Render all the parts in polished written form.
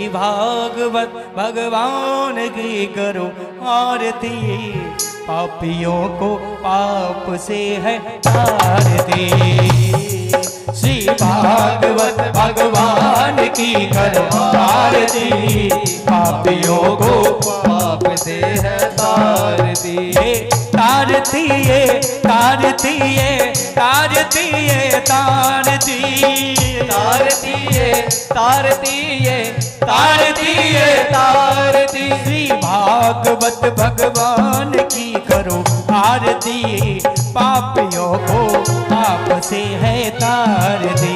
भागवत भगवान की करो आरती, पापियों को पाप से है तारती। श्री भागवत भगवान की करो आरती, पापियों को पाप से है तारती। तारती ये तारती ये तारती ये तारती तारती ये तारती ये तारती ये तारती। श्री भागवत भगवान की करो आरती, पापियों को पाप से है तारती।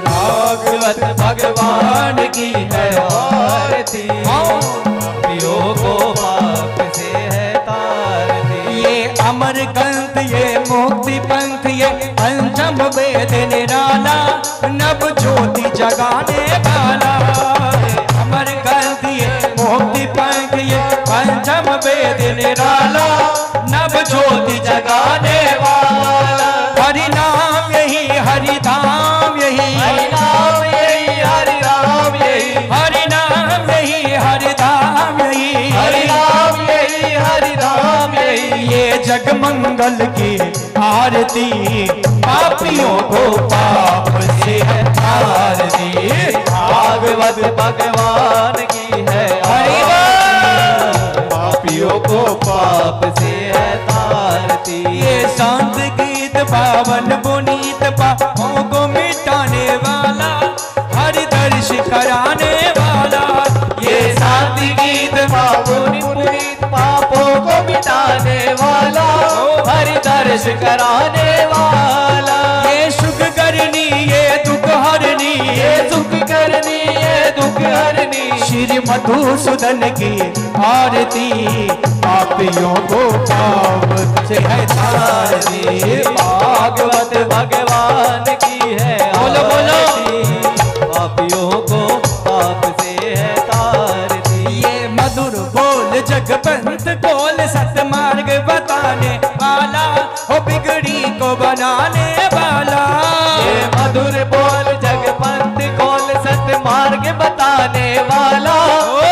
भागवत भगवान की करो आरती, पापियों को पाप से है तारती। ये अमर ग्रंथ ये मुक्ति पंथ ये पंचम वेद निराला, नव ज्योति जगाने वाला। अमर ग्रंथ ये मुक्ति पंथ ये पंचम वेद निराला, नव ज्योति जगाने वाला। हरि नाम यही हरि धाम यही, हरि नाम यही हरि राम यही, हरि नाम यही हरि धाम यही, हरि नाम यही हरि राम यही। ये जगमंगल की आरती, पापियों को पाप से है तारती। भागवत भगवान की है आरती, पापियों को पाप से है तारती। ये शांत गीत पावन पुनीत पापों को मिटाने वाला, हरि दर्श कराने वाला। ये शांति गीत पुनीत पापों को मिटाने वाला, हरि दर्श कराने वाला। ये सुख करनी ये दुख हरनी, ये सुख करनी ये दुख हरनी। श्री मधुसूदन की आरती, पापियों को पाप से है तारती। भागवत भगवान की है बोलो बोलो, पापियों को पाप से है तारती। ये मधुर बोल जगपंथ बोल सतमार्ग बताने वाला, हो बिगड़ी को बनाने वाला। ये मधुर बोल जगपंथ खोल सतमार्ग बताने वाला,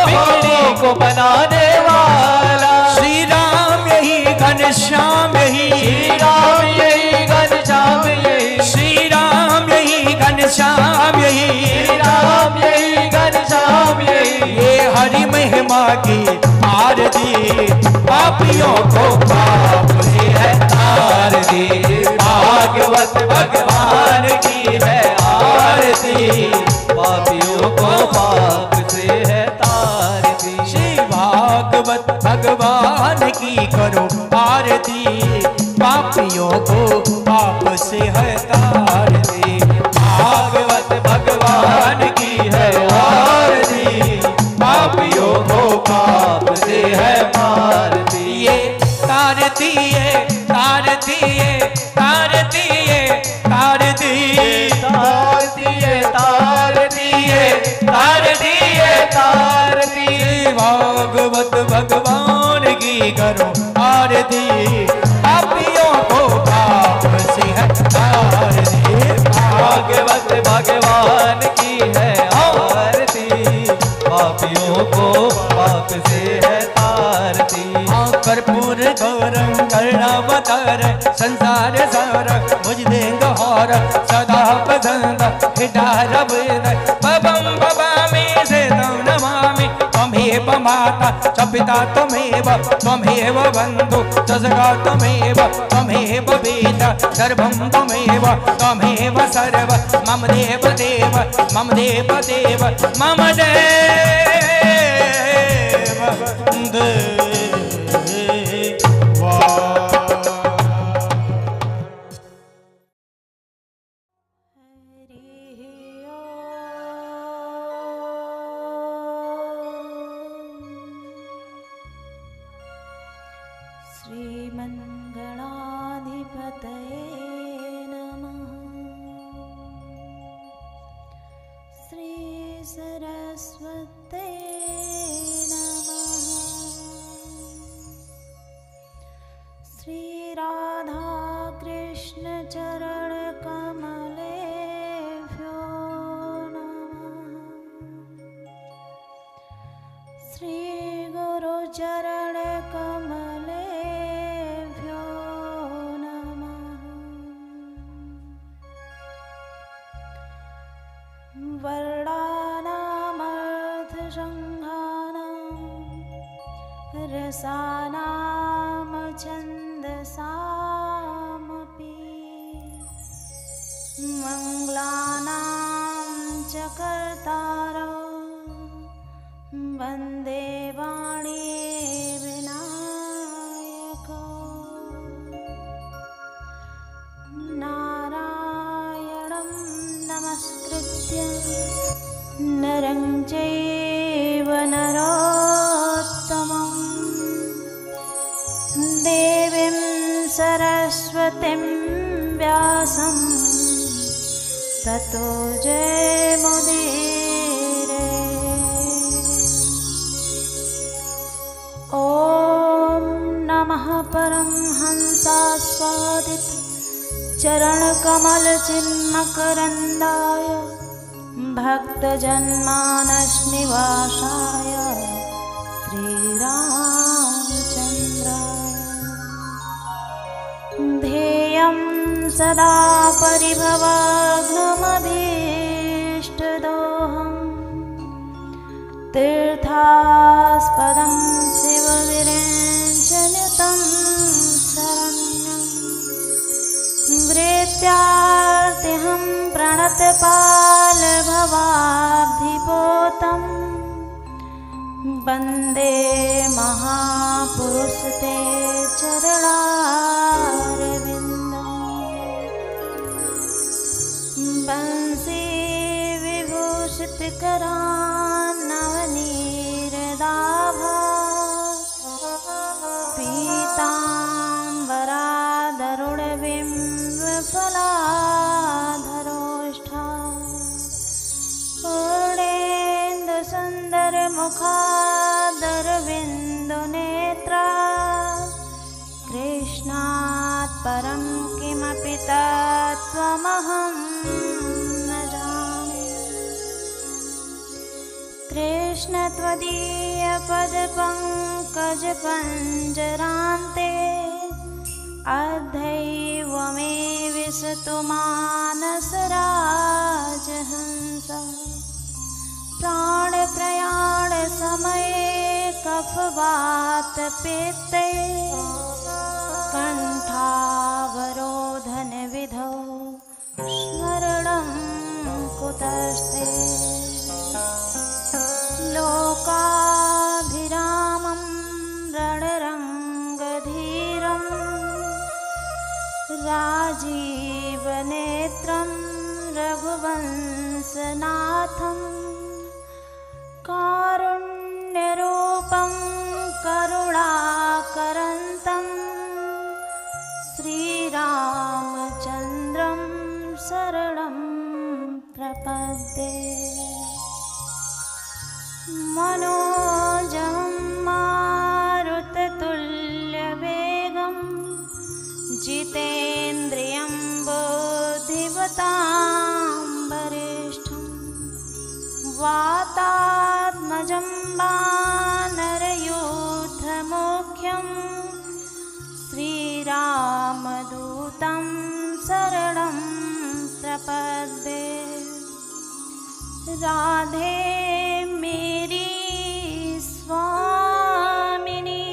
बिगड़ी को बनाने वाला। श्री राम यही घनश्याम यही, श्री राम यही घनश्याम यही, श्री राम यही घनश्याम यही, श्री राम यही घनश्याम यही। ये हरि महिमा की आरती, पापियों को पाप से है तारती। भागवत भगवान की है आरती, पापियों को पाप से है तारती। श्री भागवत भगवान की करो आरती, पापियों को पाप से है तारती। भागवत भगवान की है आरती, पापियों को पाप से है तारती। ये तारती है तारती है तारती है तारती, तारती है तारती है तारती है तारती। भागवत भगवान की करो आरती, पापियों को पाप से है तारती। भागवत भगवान की है आरती, पापियों को पाप से है तारती। कर्पूर गौरम कर्णावतार, संसार सार मुझ देंग हर, सदा पसंद हिडार वेद। बबम बबामि से तम नमामि, त्वमेव माता च पिता त्वमेव, त्वमेव बन्धु च सखा त्वमेव, त्वमेव वेद सर्वं त्वमेव, त्वमेव सर्व मम देव देव मम देव देव मम देव। श्रीमन्गणाधिपतये नमः। श्री सरस्वते नमः। श्री राधा कृष्ण चरण कमलेभ्यो नमः। चरणकमलेभ्यो नमः। वर्णानामर्थसङ्घानां रसानां छन्दसामपि मङ्गलानां च कर्तारौ वन्दे वाणी विनायकौ। नारायणं नमस्कृत्य नरं चैव नरोत्तमं देवीं सरस्वतीं व्यासं ततो जयमुदीरये। ॐ नमः परमहंसास्वादित चरणकमलचिन्मकरन्दाय भक्तजन्मानसनिवासाय श्रीरामचन्द्राय। ध्येयं सदा परिभवाग्नमभीष्टदोहं तीर्थास्पदं शिवविरञ्जनितं शरण्यं वृत्यार्तिहं प्रणतपालभवाब्धिपोतं वन्दे महापुरुषते चरणारविन्दम्। बंसी विभूषितकरान्नवनीरदाभा पीताम्बरादरुणबिम्बफलाधरोष्ठा पूर्णेन्दुसुन्दरमुखादरविन्दुनेत्रा कृष्णात् परं किमपि तत्त्वमहं न जाने। कृष्ण त्वदीयपदपङ्कजपञ्जरान्ते अद्धैव मे विशतु मानसराजहंसा। प्राणप्रयाणसमये कफवातपित्ते कण्ठावरोधनविधौ स्मरणं कुतस्ते। लोकाभिरामं रणरङ्गधीरं राजीवनेत्रं रघुवंशनाथं कारुण्यरूपं करुणाकरन्तं श्रीरामचन्द्रं शरणं प्रपद्ये। मनोजं मारुततुल्यवेगं जितेन्द्रियं बुद्धिमतां वरिष्ठं वातात्मजं वानरयूथमुख्यं श्रीरामदूतं शरणं प्रपद्ये। राधे मेरी स्वामिनी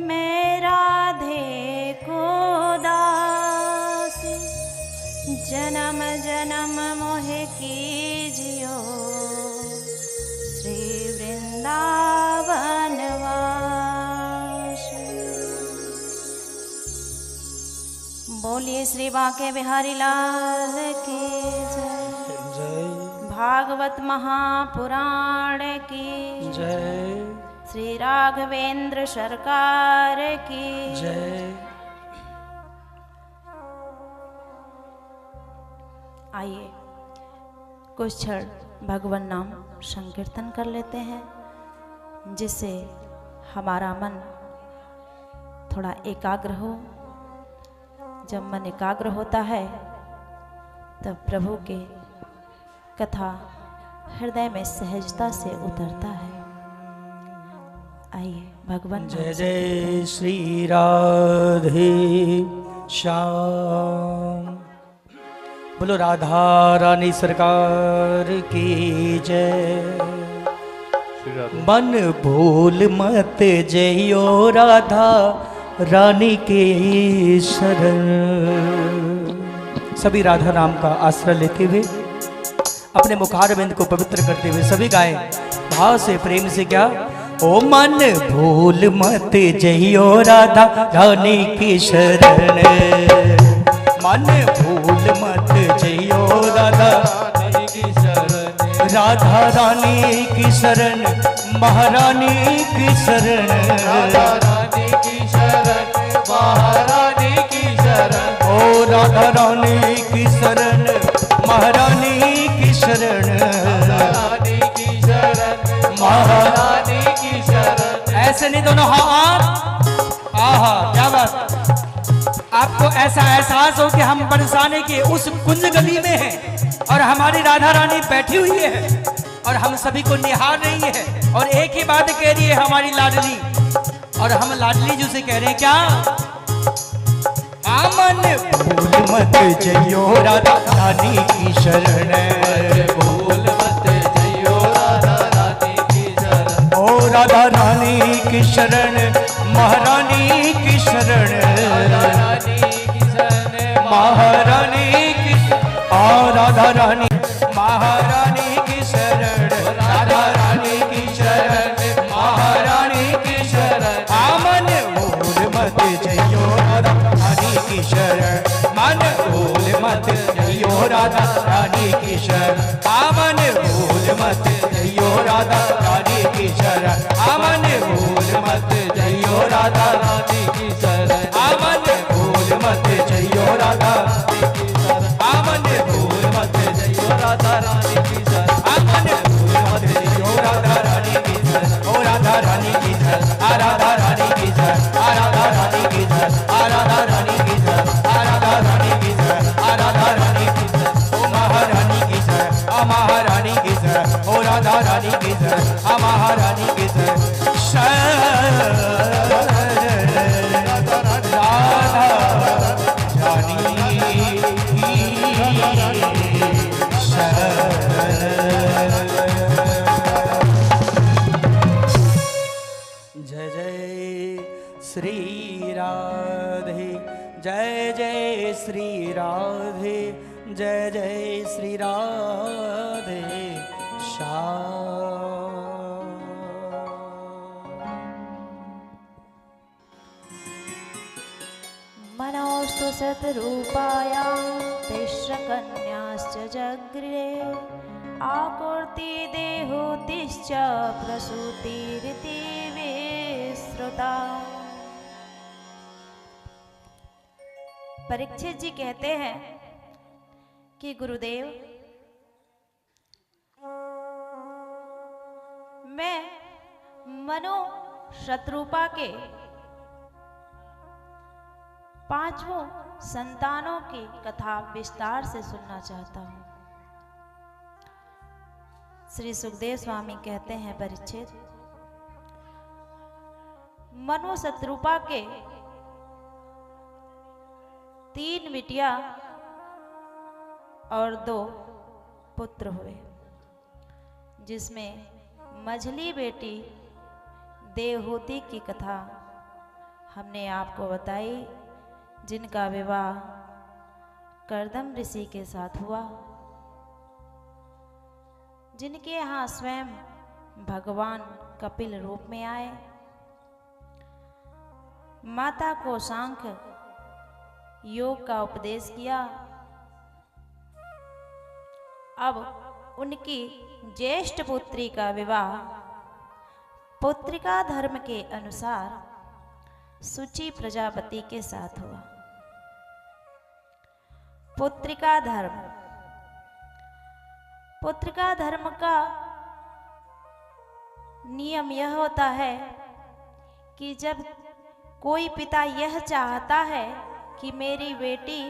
मैं राधे को दासी। जन्म जन्म मोहे कीजियो श्री वृंदावनवासी। बोलिए श्री बांके बिहारी लाल की जय। भागवत महापुराण की जय। श्री राघवेंद्र सरकार की जय। आइए कुछ क्षण भगवान नाम संकीर्तन कर लेते हैं, जिससे हमारा मन थोड़ा एकाग्र हो। जब मन एकाग्र होता है तब प्रभु के कथा हृदय में सहजता से उतरता है। आइए भगवान जय जय श्री राधे श्याम। बोलो राधा रानी सरकार की जय। मन भूल मत जइयो राधा रानी के शरण। सभी राधा नाम का आश्रय लेते हुए अपने मुखारविंद को पवित्र करते हुए सभी गाएं भाव से प्रेम से क्या। ओ मन भूल मत जइयो राधा रानी की शरण। मन भूल मत जइयो राधा रानी की शरण। राधा रानी की शरण महारानी की शरण। राधा रानी की शरण महारानी की शरण। ओ राधा रानी की शरण महारानी की शरण। रानी की शरण महारानी की शरण। ऐसे नहीं दोनों हाथ। आहा क्या बात। आपको ऐसा एहसास हो कि हम बरसाने के उस कुंज गली में हैं और हमारी राधा रानी बैठी हुई है और हम सभी को निहार रही है और एक ही बात कह रही है हमारी लाडली। और हम लाडली जी से कह रहे हैं क्या। आमन भूल मत जइयो राधा रानी की शरण। भूल मत जइयो राधा रानी की शरण। ओ राधा रानी की शरण महारानी की शरण। रानी की शरण महारानी की राधा रानी महारानी की शरण। राधा रानी की शरण महारानी की शरण। आमन भूल मत जइयो राधा रानी की शरण। मन भूल मत जइयो राधा रानी की शरण। आमन भूल मत जइयो राधा रानी की शरण। आमन भूल मत जइयो राधा रानी की शरण। आमन भूल मत जइयो राधा आमन भूल मत जइयो राधा रानी की शरण। आमन भूल मत जइयो राधा रानी की शरण। ओ राधा रानी की शरण आराधा रानी की शरण आराधा रानी की शरण आराधा रानी की शरण आराधा रानी की शरण आराधा रानी की शरण। ओ महारानी की शरण आ महारानी की शरण। ओ राधा रानी की शरण आ महारानी की शरण। जय जय श्री राधे जय जय श्री राधे जय जय श्री राधे श्याम। मनोस्तु शतरूपायां तिस्रकन्याश्च जगृहे आकुर्ति देहोतिश्च प्रसूतिरिति विश्रुता। परीक्षित जी कहते हैं कि गुरुदेव मैं मनो शत्रुपा के पांचों संतानों की कथा विस्तार से सुनना चाहता हूं। श्री सुखदेव स्वामी कहते हैं परीक्षित मनु शत्रुपा के 3 बिटिया और 2 पुत्र हुए, जिसमें मझली बेटी देवहूति की कथा हमने आपको बताई, जिनका विवाह कर्दम ऋषि के साथ हुआ, जिनके यहाँ स्वयं भगवान कपिल रूप में आए, माता को सांख्य योग का उपदेश किया। अब उनकी ज्येष्ठ पुत्री का विवाह पुत्रिका धर्म के अनुसार सुचि प्रजापति के साथ हुआ। पुत्रिका धर्म का नियम यह होता है कि जब कोई पिता यह चाहता है कि मेरी बेटी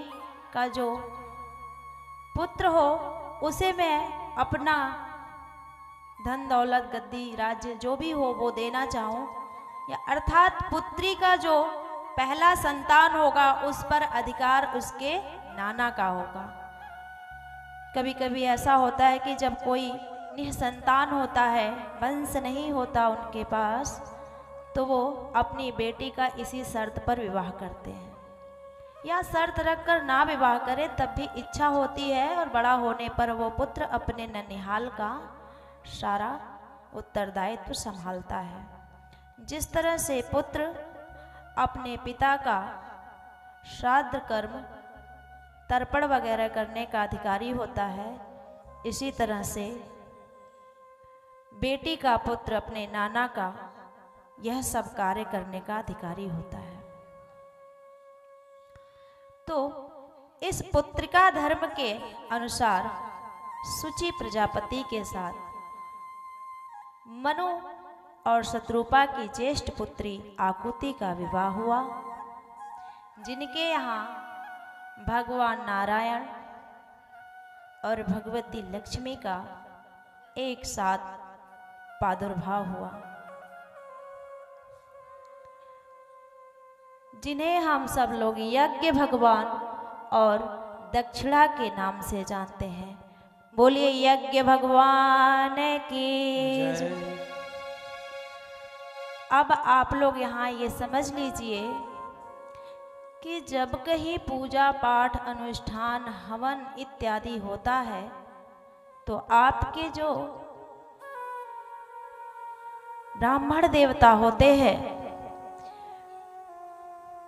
का जो पुत्र हो उसे मैं अपना धन दौलत गद्दी राज्य जो भी हो वो देना चाहूँ, या अर्थात पुत्री का जो पहला संतान होगा उस पर अधिकार उसके नाना का होगा। कभी कभी ऐसा होता है कि जब कोई निसंतान होता है, वंश नहीं होता उनके पास, तो वो अपनी बेटी का इसी शर्त पर विवाह करते हैं, या शर्त रखकर ना विवाह करे तब भी इच्छा होती है, और बड़ा होने पर वो पुत्र अपने ननिहाल का सारा उत्तरदायित्व संभालता है। जिस तरह से पुत्र अपने पिता का श्राद्ध कर्म, तर्पण वगैरह करने का अधिकारी होता है, इसी तरह से बेटी का पुत्र अपने नाना का यह सब कार्य करने का अधिकारी होता है। तो इस पुत्रिका धर्म के अनुसार सुचि प्रजापति के साथ मनु और शत्रुपा की ज्येष्ठ पुत्री आकुति का विवाह हुआ, जिनके यहाँ भगवान नारायण और भगवती लक्ष्मी का एक साथ प्रादुर्भाव हुआ, जिन्हें हम सब लोग यज्ञ भगवान और दक्षिणा के नाम से जानते हैं। बोलिए यज्ञ भगवान की जय। अब आप लोग यहाँ ये समझ लीजिए कि जब कहीं पूजा पाठ, अनुष्ठान, हवन इत्यादि होता है तो आपके जो ब्राह्मण देवता होते हैं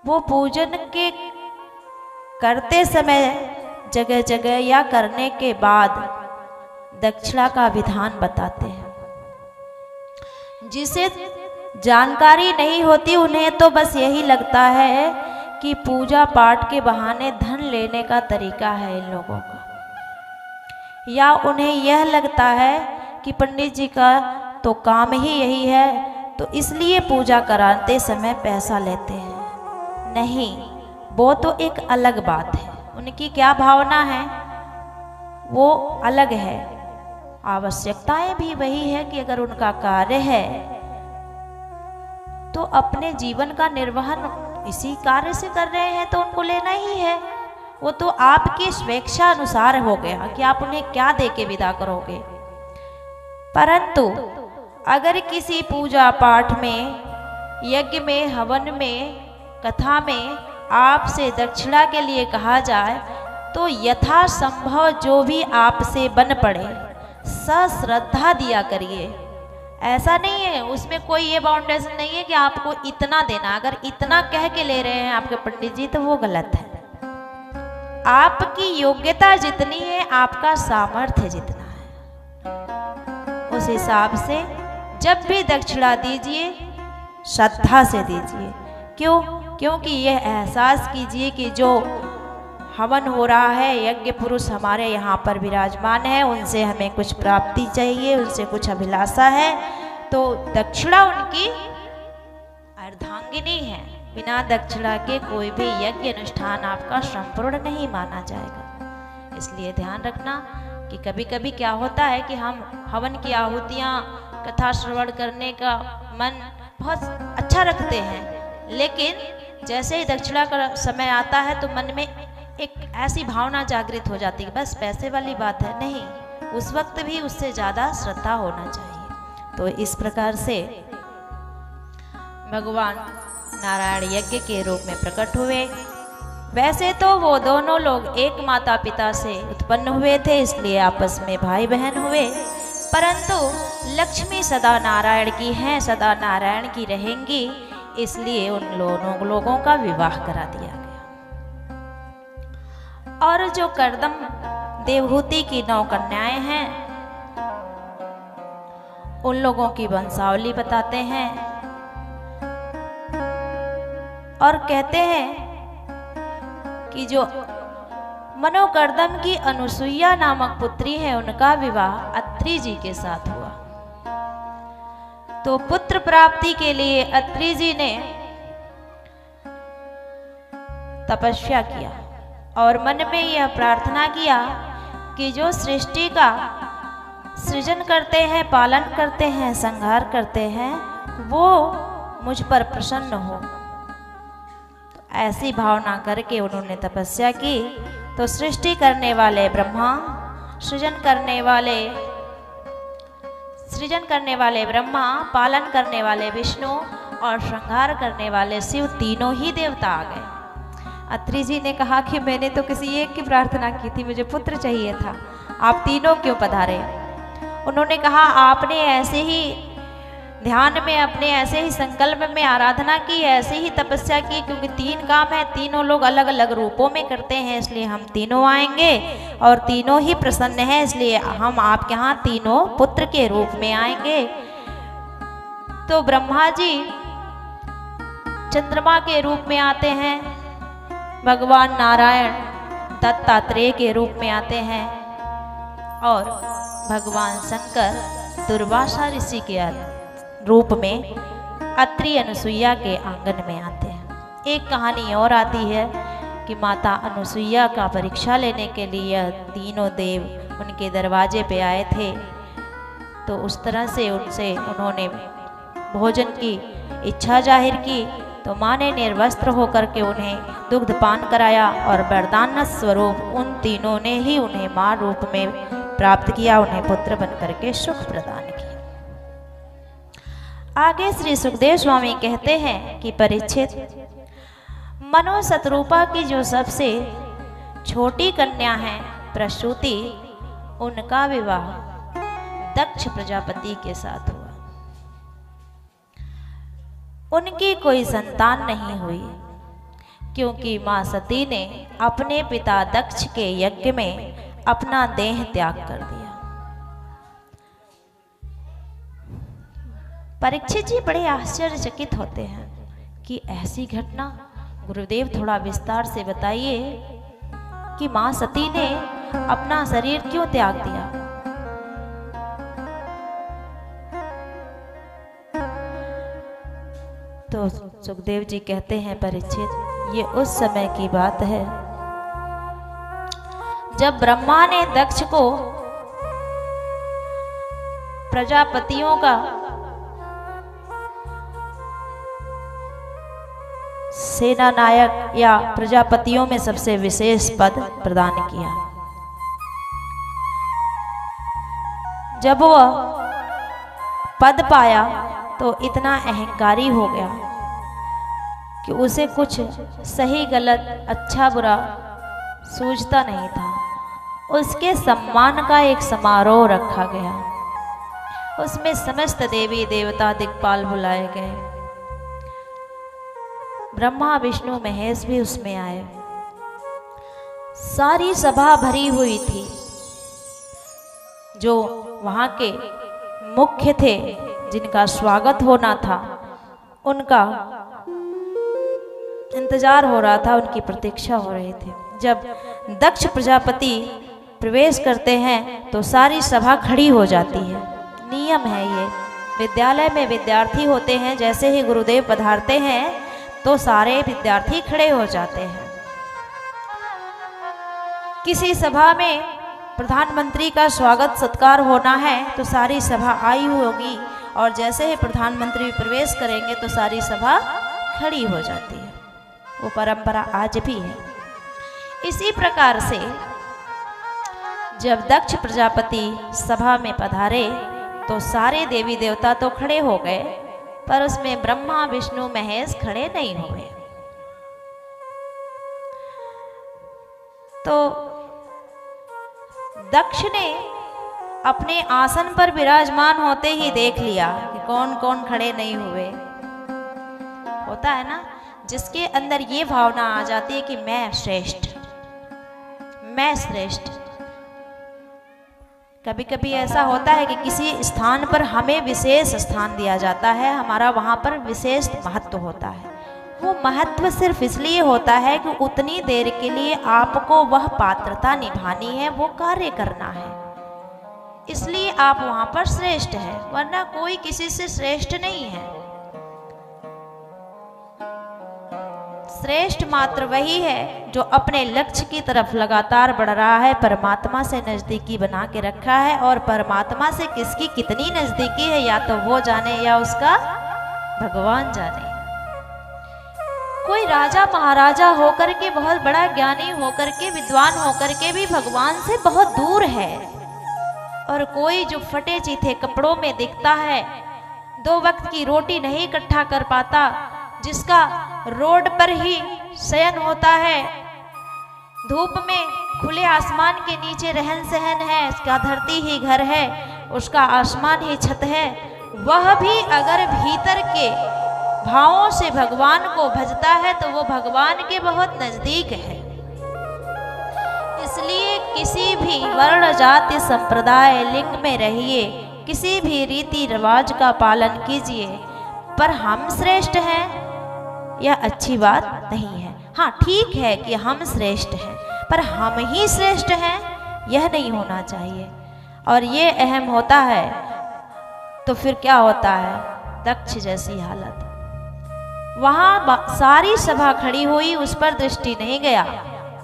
वो पूजन के करते समय जगह जगह या करने के बाद दक्षिणा का विधान बताते हैं। जिसे जानकारी नहीं होती उन्हें तो बस यही लगता है कि पूजा पाठ के बहाने धन लेने का तरीका है इन लोगों का, या उन्हें यह लगता है कि पंडित जी का तो काम ही यही है तो इसलिए पूजा कराते समय पैसा लेते हैं। नहीं, वो तो एक अलग बात है, उनकी क्या भावना है वो अलग है। आवश्यकताएं भी वही है कि अगर उनका कार्य है तो अपने जीवन का निर्वहन इसी कार्य से कर रहे हैं तो उनको लेना ही है। वो तो आपकी स्वेच्छा अनुसार हो गया कि आप उन्हें क्या दे के विदा करोगे। परंतु अगर किसी पूजा पाठ में, यज्ञ में, हवन में, कथा में आपसे दक्षिणा के लिए कहा जाए तो यथासंभव जो भी आपसे बन पड़े सश्रद्धा दिया करिए। ऐसा नहीं है, उसमें कोई ये बाउंडेशन नहीं है कि आपको इतना देना। अगर इतना कह के ले रहे हैं आपके पंडित जी तो वो गलत है। आपकी योग्यता जितनी है, आपका सामर्थ्य जितना है, उस हिसाब से जब भी दक्षिणा दीजिए श्रद्धा से दीजिए। क्यों? क्योंकि यह एहसास कीजिए कि जो हवन हो रहा है, यज्ञ पुरुष हमारे यहाँ पर विराजमान है, उनसे हमें कुछ प्राप्ति चाहिए, उनसे कुछ अभिलाषा है, तो दक्षिणा उनकी अर्धांगिनी है। बिना दक्षिणा के कोई भी यज्ञ अनुष्ठान आपका संपूर्ण नहीं माना जाएगा। इसलिए ध्यान रखना कि कभी कभी क्या होता है कि हम हवन की आहुतियाँ, कथा श्रवण करने का मन बहुत अच्छा रखते हैं, लेकिन जैसे ही दक्षिणा का समय आता है तो मन में एक ऐसी भावना जागृत हो जाती है बस पैसे वाली बात है। नहीं, उस वक्त भी उससे ज़्यादा श्रद्धा होना चाहिए। तो इस प्रकार से भगवान नारायण यज्ञ के रूप में प्रकट हुए। वैसे तो वो दोनों लोग एक माता पिता से उत्पन्न हुए थे, इसलिए आपस में भाई बहन हुए, परंतु लक्ष्मी सदा नारायण की हैं, सदा नारायण की रहेंगी, इसलिए उन लोगों का विवाह करा दिया गया। और जो कर्दम देवहूति की 9 कन्याएं हैं उन लोगों की वंशावली बताते हैं और कहते हैं कि जो मनोकर्दम की अनुसुईया नामक पुत्री है उनका विवाह अत्रि जी के साथ हुआ। तो पुत्र प्राप्ति के लिए अत्रि जी ने तपस्या किया और मन में यह प्रार्थना किया कि जो सृष्टि का सृजन करते हैं, पालन करते हैं, संहार करते हैं, वो मुझ पर प्रसन्न हो। तो ऐसी भावना करके उन्होंने तपस्या की। तो सृष्टि करने वाले ब्रह्मा, सृजन करने वाले ब्रह्मा, पालन करने वाले विष्णु और श्रृंगार करने वाले शिव, तीनों ही देवता आ गए। अत्रि जी ने कहा कि मैंने तो किसी एक की प्रार्थना की थी, मुझे पुत्र चाहिए था, आप तीनों क्यों पधारे? उन्होंने कहा आपने ऐसे ही ध्यान में, अपने ऐसे ही संकल्प में आराधना की, ऐसे ही तपस्या की, क्योंकि तीन काम है, तीनों लोग अलग अलग रूपों में करते हैं, इसलिए हम तीनों आएंगे और तीनों ही प्रसन्न हैं, इसलिए हम आपके यहाँ तीनों पुत्र के रूप में आएंगे। तो ब्रह्मा जी चंद्रमा के रूप में आते हैं, भगवान नारायण दत्तात्रेय के रूप में आते हैं और भगवान शंकर दुर्वासा ऋषि के रूप में अत्रि अनुसुईया के आंगन में आते हैं। एक कहानी और आती है कि माता अनुसुईया का परीक्षा लेने के लिए तीनों देव उनके दरवाजे पे आए थे। तो उस तरह से उन्होंने भोजन की इच्छा जाहिर की। तो माँ ने निर्वस्त्र होकर के उन्हें दुग्धपान कराया और वरदान स्वरूप उन तीनों ने ही उन्हें माँ रूप में प्राप्त किया, उन्हें पुत्र बनकर के सुख प्रदान किया। आगे श्री सुखदेव स्वामी कहते हैं कि परीक्षित, मनो शतरूपा की जो सबसे छोटी कन्या है प्रसूति, उनका विवाह दक्ष प्रजापति के साथ हुआ। उनकी कोई संतान नहीं हुई क्योंकि मां सती ने अपने पिता दक्ष के यज्ञ में अपना देह त्याग कर दिया। परीक्षित जी बड़े आश्चर्यचकित होते हैं कि ऐसी घटना, गुरुदेव थोड़ा विस्तार से बताइए कि मां सती ने अपना शरीर क्यों त्याग दिया। तो सुखदेव जी कहते हैं परीक्षित, ये उस समय की बात है जब ब्रह्मा ने दक्ष को प्रजापतियों का सेना नायक या प्रजापतियों में सबसे विशेष पद प्रदान किया। जब वह पद पाया तो इतना अहंकारी हो गया कि उसे कुछ सही गलत अच्छा बुरा सूझता नहीं था। उसके सम्मान का एक समारोह रखा गया, उसमें समस्त देवी देवता दिक्पाल बुलाए गए, ब्रह्मा विष्णु महेश भी उसमें आए। सारी सभा भरी हुई थी। जो वहां के मुख्य थे जिनका स्वागत होना था, उनका इंतजार हो रहा था, उनकी प्रतीक्षा हो रही थी। जब दक्ष प्रजापति प्रवेश करते हैं तो सारी सभा खड़ी हो जाती है। नियम है ये, विद्यालय में विद्यार्थी होते हैं, जैसे ही गुरुदेव पधारते हैं तो सारे विद्यार्थी खड़े हो जाते हैं। किसी सभा में प्रधानमंत्री का स्वागत सत्कार होना है तो सारी सभा आई होगी और जैसे ही प्रधानमंत्री प्रवेश करेंगे तो सारी सभा खड़ी हो जाती है। वो परंपरा आज भी है। इसी प्रकार से जब दक्ष प्रजापति सभा में पधारे तो सारे देवी देवता तो खड़े हो गए, पर उसमें ब्रह्मा विष्णु महेश खड़े नहीं हुए। तो दक्ष ने अपने आसन पर विराजमान होते ही देख लिया कि कौन कौन खड़े नहीं हुए। होता है ना, जिसके अंदर ये भावना आ जाती है कि मैं श्रेष्ठ, मैं श्रेष्ठ। कभी कभी ऐसा होता है कि किसी स्थान पर हमें विशेष स्थान दिया जाता है, हमारा वहाँ पर विशेष महत्व होता है। वो महत्व सिर्फ इसलिए होता है कि उतनी देर के लिए आपको वह पात्रता निभानी है, वो कार्य करना है, इसलिए आप वहाँ पर श्रेष्ठ हैं, वरना कोई किसी से श्रेष्ठ नहीं है। श्रेष्ठ मात्र वही है जो अपने लक्ष्य की तरफ लगातार बढ़ रहा है, परमात्मा से नजदीकी बना के रखा है। और परमात्मा से किसकी कितनी नजदीकी है या तो वो जाने या उसका भगवान जाने। कोई राजा महाराजा होकर के, बहुत बड़ा ज्ञानी होकर के, विद्वान होकर के भी भगवान से बहुत दूर है। और कोई जो फटे चीथे कपड़ों में दिखता है, 2 वक्त की रोटी नहीं इकट्ठा कर पाता, जिसका रोड पर ही शयन होता है, धूप में खुले आसमान के नीचे रहन सहन है, उसका धरती ही घर है, उसका आसमान ही छत है, वह भी अगर भीतर के भावों से भगवान को भजता है तो वो भगवान के बहुत नजदीक है। इसलिए किसी भी वर्ण जाति संप्रदाय लिंग में रहिए, किसी भी रीति रिवाज का पालन कीजिए, पर हम श्रेष्ठ हैं यह अच्छी बात नहीं है। हाँ, ठीक है कि हम श्रेष्ठ हैं, पर हम ही श्रेष्ठ हैं यह नहीं होना चाहिए। और ये अहम होता है तो फिर क्या होता है, दक्ष जैसी हालत। वहां सारी सभा खड़ी हुई, उस पर दृष्टि नहीं गया,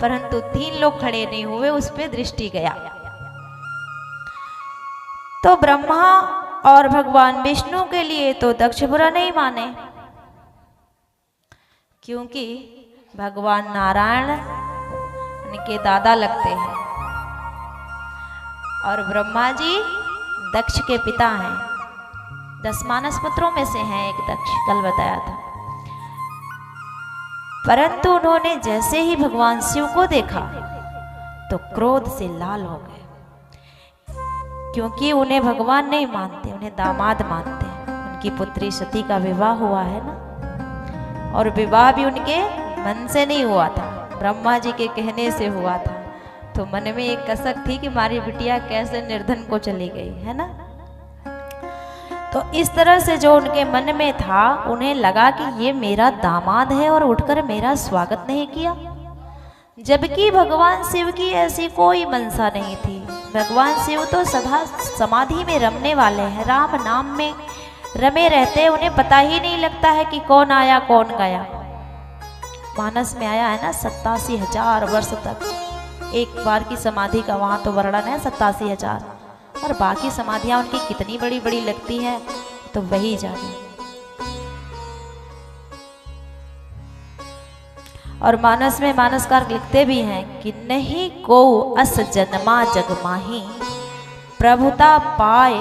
परंतु 3 लोग खड़े नहीं हुए, उस पर दृष्टि गया। तो ब्रह्मा और भगवान विष्णु के लिए तो दक्ष बुरा नहीं माने, क्योंकि भगवान नारायण उनके दादा लगते हैं और ब्रह्मा जी दक्ष के पिता हैं। 10 मानस पुत्रों में से हैं एक दक्ष, कल बताया था। परंतु उन्होंने जैसे ही भगवान शिव को देखा तो क्रोध से लाल हो गए, क्योंकि उन्हें भगवान नहीं मानते, उन्हें दामाद मानते हैं। उनकी पुत्री सती का विवाह हुआ है ना, और विवाह भी उनके मन से नहीं हुआ था, ब्रह्मा जी के कहने से हुआ था। तो मन में एक कसक थी कि हमारी बिटिया कैसे निर्धन को चली गई, है ना। तो इस तरह से जो उनके मन में था, उन्हें लगा कि ये मेरा दामाद है और उठकर मेरा स्वागत नहीं किया, जबकि भगवान शिव की ऐसी कोई मनसा नहीं थी। भगवान शिव तो सदा समाधि में रमने वाले हैं, राम नाम में रमे रहते, उन्हें पता ही नहीं लगता है कि कौन आया कौन गया। मानस में आया है ना 87,000 वर्ष तक एक बार की समाधि का वहाँ तो वर्णन है 87,000, और बाकी समाधियाँ उनकी कितनी बड़ी बड़ी लगती हैं तो वही जाने। और मानस में मानसकार लिखते भी हैं कि नहीं को अस जन्मा जग माही, प्रभुता पाए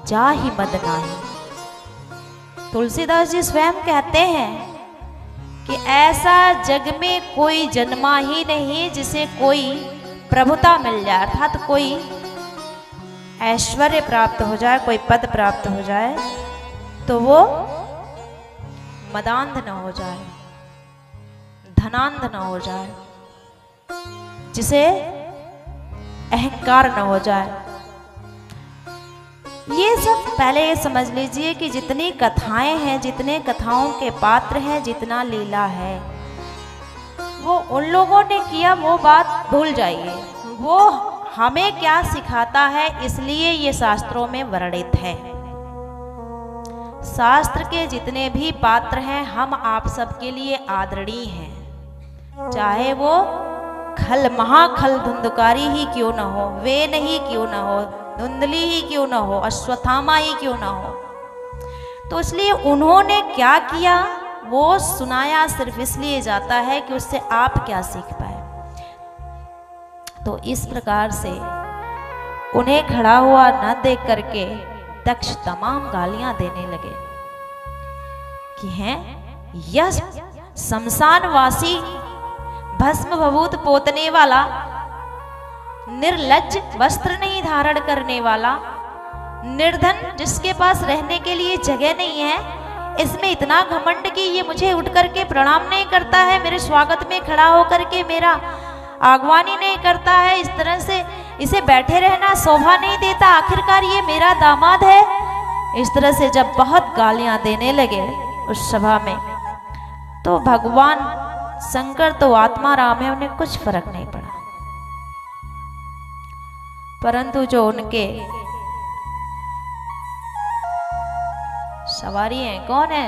जाहि मद नाही। तुलसीदास जी स्वयं कहते हैं कि ऐसा जग में कोई जन्मा ही नहीं जिसे कोई प्रभुता मिल जाए, अर्थात कोई ऐश्वर्य प्राप्त हो जाए, कोई पद प्राप्त हो जाए तो वो मदांध न हो जाए, धनांध न हो जाए, जिसे अहंकार न हो जाए। ये सब पहले ये समझ लीजिए कि जितनी कथाएं हैं, जितने कथाओं के पात्र हैं, जितना लीला है, वो उन लोगों ने किया, वो बात भूल जाइए। वो हमें क्या सिखाता है, इसलिए ये शास्त्रों में वर्णित है। शास्त्र के जितने भी पात्र हैं, हम आप सबके लिए आदरणीय हैं, चाहे वो खल महाखल धुंधकारी ही क्यों न हो, वेन ही क्यों न हो, धुंधली ही क्यों न हो, अश्वत्थामा ही क्यों न हो। तो इसलिए उन्होंने क्या किया वो सुनाया सिर्फ इसलिए जाता है कि उससे आप क्या सीख पाए। तो इस प्रकार से उन्हें खड़ा हुआ न देख करके दक्ष तमाम गालियां देने लगे कि हैं यह शमशानवासी, भस्म भभूत पोतने वाला, निर्लज्ज, वस्त्र नहीं धारण करने वाला, निर्धन, जिसके पास रहने के लिए जगह नहीं है, इसमें इतना घमंड कि ये मुझे उठ करके प्रणाम नहीं करता है, मेरे स्वागत में खड़ा होकर के मेरा आगवानी नहीं करता है, इस तरह से इसे बैठे रहना शोभा नहीं देता, आखिरकार ये मेरा दामाद है। इस तरह से जब बहुत गालियां देने लगे उस सभा में, तो भगवान शंकर तो आत्मा राम है, उन्हें कुछ फर्क नहीं पड़ा। परंतु जो उनके सवारी हैं, कौन है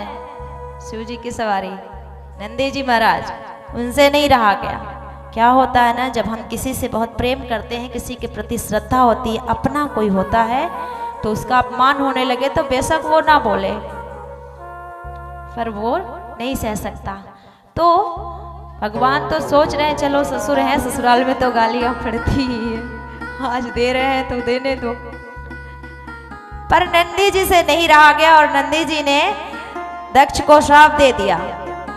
शिव जी की सवारी, नंदी जी महाराज, उनसे नहीं रहा गया। क्या होता है ना, जब हम किसी से बहुत प्रेम करते हैं, किसी के प्रति श्रद्धा होती है, अपना कोई होता है, तो उसका अपमान होने लगे तो बेशक वो ना बोले, पर वो नहीं सह सकता। तो भगवान तो सोच रहे हैं चलो ससुर हैं, ससुराल में तो गालियां पड़ती ही है, आज दे रहे हैं तो देने दो। पर नंदी जी से नहीं रहा गया और नंदी जी ने दक्ष को श्राप दे दिया।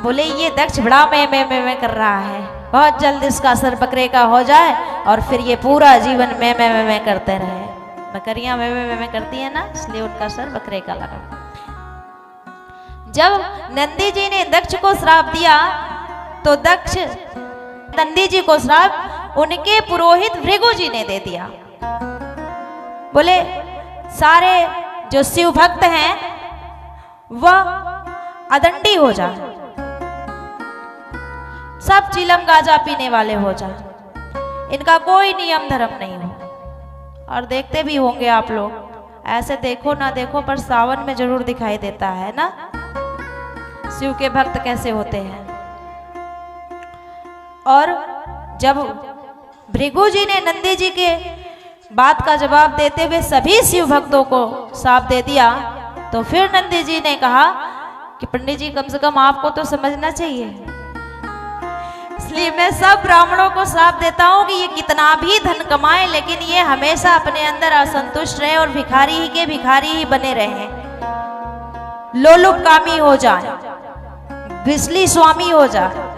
बोले ये दक्ष बड़ा मैं कर रहा है, बहुत जल्द इसका सर बकरे का हो जाए और फिर ये पूरा जीवन मैं करते रहे। बकरियां मैं करती है ना, इसलिए उनका सर बकरे का लगा। जब नंदी जी ने दक्ष को श्राप दिया तो दक्ष नंदी जी को श्राप उनके पुरोहित भृगु जी ने दे दिया। बोले सारे जो शिव भक्त हैं वह अदंडी हो जा, सब चिलम गाजा पीने वाले हो जा, इनका कोई नियम धर्म नहीं हो। और देखते भी होंगे आप लोग, ऐसे देखो ना देखो पर सावन में जरूर दिखाई देता है ना शिव के भक्त कैसे होते हैं। और जब भृगु जी ने नंदी जी के बात का जवाब देते हुए सभी शिव भक्तों को श्राप दे दिया, तो फिर नंदी जी ने कहा कि पंडित जी कम से कम आपको तो समझना चाहिए, इसलिए मैं सब ब्राह्मणों को श्राप देता हूं कि ये कितना भी धन कमाए लेकिन ये हमेशा अपने अंदर असंतुष्ट रहे और भिखारी ही के भिखारी ही बने रहे, लोलुपकामी हो जाए, बिजली स्वामी हो जाए,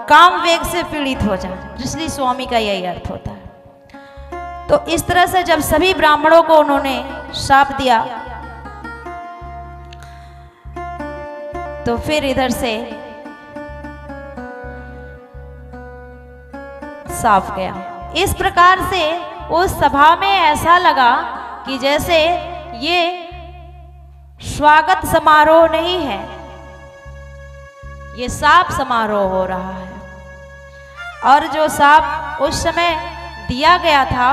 काम वेग से पीड़ित हो जाए। बिजली स्वामी का यही अर्थ होता है। तो इस तरह से जब सभी ब्राह्मणों को उन्होंने श्राप दिया तो फिर इधर से साफ गया। इस प्रकार से उस सभा में ऐसा लगा कि जैसे ये स्वागत समारोह नहीं है, ये साप समारोह हो रहा है। और जो साप उस समय दिया गया था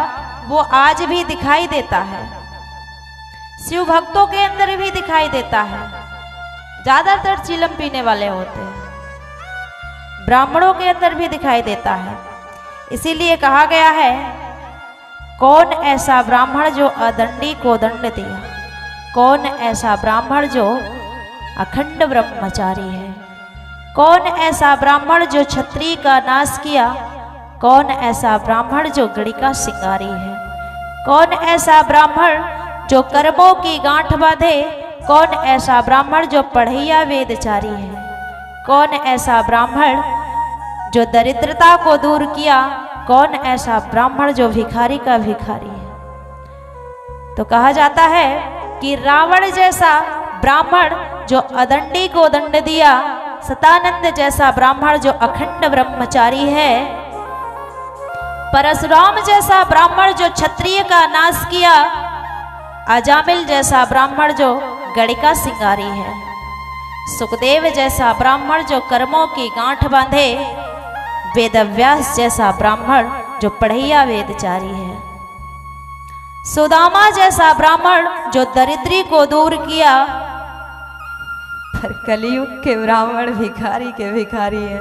वो आज भी दिखाई देता है, शिव भक्तों के अंदर भी दिखाई देता है। ज्यादातर चिलम पीने वाले होते हैं, ब्राह्मणों के अंदर भी दिखाई देता है। इसीलिए कहा गया है कौन ऐसा ब्राह्मण जो अदंडी को दंड दिया, कौन ऐसा ब्राह्मण जो अखंड ब्रह्मचारी है, कौन ऐसा ब्राह्मण जो क्षत्रिय का नाश किया, कौन ऐसा ब्राह्मण जो गड़ी का सिंगारी है, कौन ऐसा ब्राह्मण जो कर्मों की गांठ बांधे, कौन ऐसा ब्राह्मण जो पढ़ैया वेदचारी है, कौन ऐसा ब्राह्मण जो दरिद्रता को दूर किया, कौन ऐसा ब्राह्मण जो भिखारी का भिखारी है। तो कहा जाता है कि रावण जैसा ब्राह्मण जो अदंडी को दंड दिया, सतानंद जैसा ब्राह्मण जो अखंड ब्रह्मचारी है, परशुराम जैसा ब्राह्मण जो क्षत्रिय का नाश किया, अजामिल जैसा ब्राह्मण जो गणिका सिंगारी है, सुखदेव जैसा ब्राह्मण जो कर्मों की गांठ बांधे, वेदव्यास जैसा ब्राह्मण जो पढ़ैया वेदचारी है, सुदामा जैसा ब्राह्मण जो दरिद्री को दूर किया। पर कलयुग के ब्राह्मण भिखारी के भिखारी है।